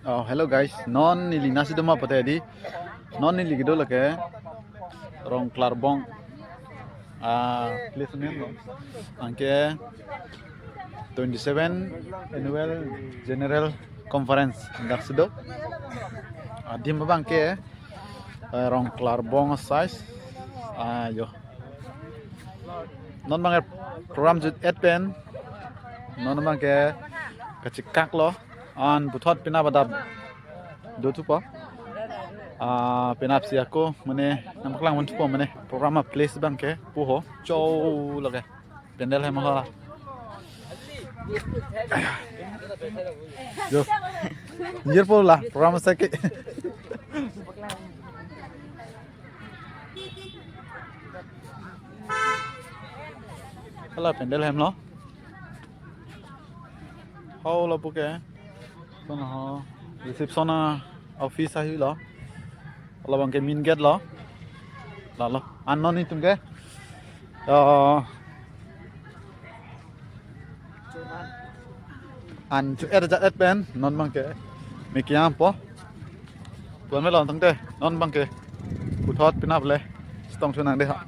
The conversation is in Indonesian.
Oh, hello guys. Non nili nasi doma pata di. Non nili gitu lagi. Rong klarbong. Place name no. Angke 27 annual general conference ndak sido. Di mabang ke rong klarbong size. Yo. Non bang program jut pen. Non bang ke kacikak lo. An butot pinabadab do tu pa. Penap si aku mana nampak lang untuk mana program place bang ke puho cow lagi pendel hem lah yo year po lah program sakit kalau pendel hem lo how lo puke sana ho reception office ahi lo lo bang ke main gate lo lo anon itu ke an chu et pen non bang ke mikiam po tuan melon tang te non bang ke puthot pinap le stong chunang de ha